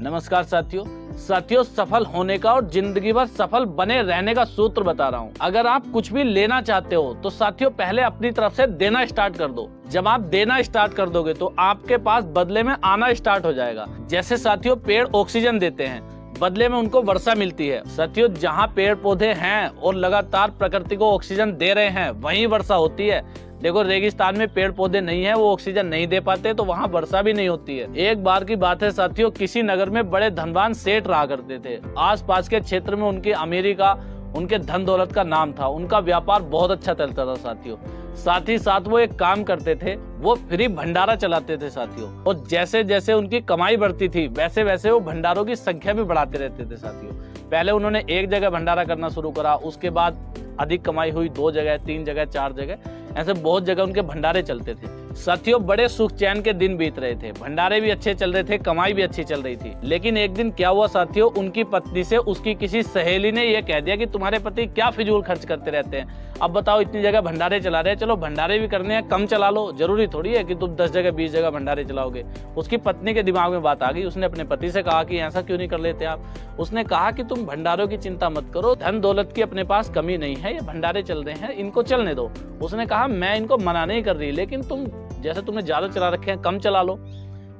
नमस्कार साथियों, सफल होने का और जिंदगी भर सफल बने रहने का सूत्र बता रहा हूँ। अगर आप कुछ भी लेना चाहते हो तो साथियों पहले अपनी तरफ से देना स्टार्ट कर दो। जब आप देना स्टार्ट कर दोगे तो आपके पास बदले में आना स्टार्ट हो जाएगा। जैसे साथियों पेड़ ऑक्सीजन देते हैं, बदले में उनको वर्षा मिलती है। साथियों जहाँ पेड़ पौधे हैं और लगातार प्रकृति को ऑक्सीजन दे रहे हैं वहीं वर्षा होती है। देखो रेगिस्तान में पेड़ पौधे नहीं है, वो ऑक्सीजन नहीं दे पाते तो वहाँ वर्षा भी नहीं होती है। एक बार की बात है साथियों, किसी नगर में बड़े धनवान सेठ रहा करते थे। आसपास के क्षेत्र में उनकी अमीरी का, उनके धन दौलत का नाम था। उनका व्यापार बहुत अच्छा चलता था साथियों। साथ ही साथ वो एक काम करते थे, वो फ्री भंडारा चलाते थे साथियों। और जैसे जैसे उनकी कमाई बढ़ती थी वैसे वैसे वो भंडारों की संख्या भी बढ़ाते रहते थे साथियों। पहले उन्होंने एक जगह भंडारा करना शुरू करा, उसके बाद अधिक कमाई हुई 2 जगह, 3 जगह, 4 जगह, ऐसे बहुत जगह उनके भंडारे चलते थे साथियों। बड़े सुख चैन के दिन बीत रहे थे, भंडारे भी अच्छे चल रहे थे, कमाई भी अच्छी चल रही थी। लेकिन एक दिन क्या हुआ साथियों, उनकी पत्नी से उसकी किसी सहेली ने यह कह दिया कि तुम्हारे पति क्या फिजूल खर्च करते रहते हैं। अब बताओ इतनी जगह भंडारे चला रहे हैं, चलो भंडारे भी करने हैं, कम चला लो, जरूरी थोड़ी है कि तुम 10 जगह 20 जगह भंडारे चलाओगे। उसकी पत्नी के दिमाग में बात आ गई। उसने अपने पति से कहा कि ऐसा क्यों नहीं कर लेते आप। उसने कहा कि तुम भंडारों की चिंता मत करो, धन दौलत की अपने पास कमी नहीं है, ये भंडारे चल रहे हैं, इनको चलने दो। उसने कहा मैं इनको मना नहीं कर रही, लेकिन तुम जैसे तुमने ज्यादा चला रखे हैं कम चला लो,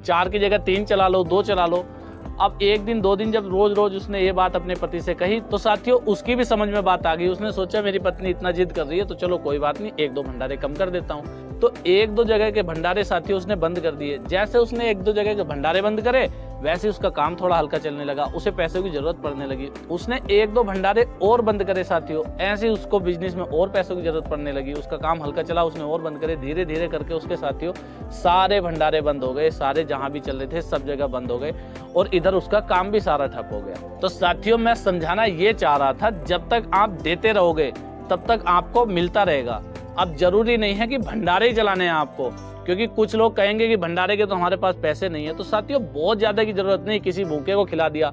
4 की जगह 3 चला लो, 2 चला लो। अब 1 दिन 2 दिन जब रोज रोज उसने ये बात अपने पति से कही तो साथियों उसकी भी समझ में बात आ गई। उसने सोचा मेरी पत्नी इतना जिद कर रही है तो चलो कोई बात नहीं, 1-2 भंडारे कम कर देता हूँ। तो 1-2 जगह के भंडारे साथियों उसने बंद कर दिए। जैसे उसने 1-2 जगह के भंडारे बंद करे वैसे उसका काम थोड़ा हल्का चलने लगा, उसे पैसों की जरूरत पड़ने लगी। उसने 1-2 भंडारे और बंद करे साथियों, ऐसे उसको बिजनेस में और पैसों की जरूरत पड़ने लगी। उसका काम हल्का चला, उसने और बंद करे। धीरे धीरे करके उसके साथियों सारे भंडारे बंद हो गए, सारे जहां भी चल रहे थे सब जगह बंद हो गए और इधर उसका काम भी सारा ठप हो गया। तो साथियों मैं समझाना ये चाह रहा था, जब तक आप देते रहोगे तब तक आपको मिलता रहेगा। अब जरूरी नहीं है कि भंडारे ही चलाने हैं आपको, क्योंकि कुछ लोग कहेंगे कि भंडारे के तो हमारे पास पैसे नहीं है। तो साथियों बहुत ज्यादा की जरूरत नहीं, किसी भूखे को खिला दिया,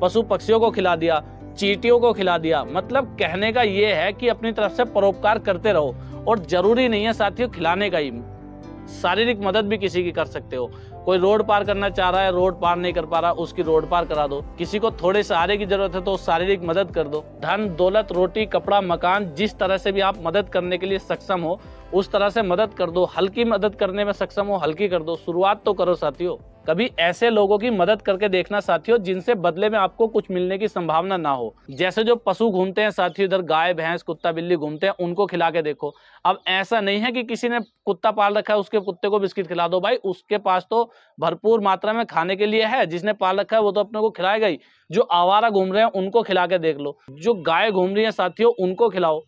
पशु पक्षियों को खिला दिया, चींटियों को खिला दिया। मतलब कहने का ये है कि अपनी तरफ से परोपकार करते रहो। और जरूरी नहीं है साथियों खिलाने का ही, शारीरिक मदद भी किसी की कर सकते हो। कोई रोड पार करना चाह रहा है, रोड पार नहीं कर पा रहा, उसकी रोड पार करा दो। किसी को थोड़े सहारे की जरूरत है तो शारीरिक मदद कर दो। धन दौलत रोटी कपड़ा मकान, जिस तरह से भी आप मदद करने के लिए सक्षम हो उस तरह से मदद कर दो। हल्की मदद करने में सक्षम हो हल्की कर दो, शुरुआत तो करो साथियों। कभी ऐसे लोगों की मदद करके देखना साथियों जिनसे बदले में आपको कुछ मिलने की संभावना ना हो। जैसे जो पशु घूमते हैं साथियों, इधर गाय भैंस कुत्ता बिल्ली घूमते हैं, उनको खिला के देखो। अब ऐसा नहीं है कि किसी ने कुत्ता पाल रखा है उसके कुत्ते को बिस्किट खिला दो, भाई उसके पास तो भरपूर मात्रा में खाने के लिए है। जिसने पाल रखा है वो तो अपने को खिलाएगा ही। जो आवारा घूम रहे हैं उनको खिला के देख लो, जो गाय घूम रही है साथियों उनको खिलाओ।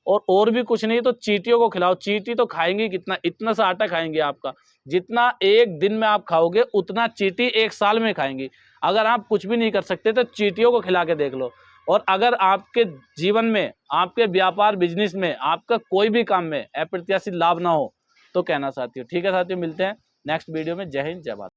और भी कुछ नहीं तो चींटियों को खिलाओ। चींटी तो खाएंगी कितना, इतना सा आटा खाएंगे आपका, जितना एक दिन में आप खाओगे उतना चींटी 1 साल में खाएंगी। अगर आप कुछ भी नहीं कर सकते तो चींटियों को खिला के देख लो। और अगर आपके जीवन में, आपके व्यापार बिजनेस में, आपका कोई भी काम में अप्रत्याशित लाभ ना हो तो कहना साथियों। ठीक है साथियों, मिलते हैं नेक्स्ट वीडियो में। जय हिंद जय भारत।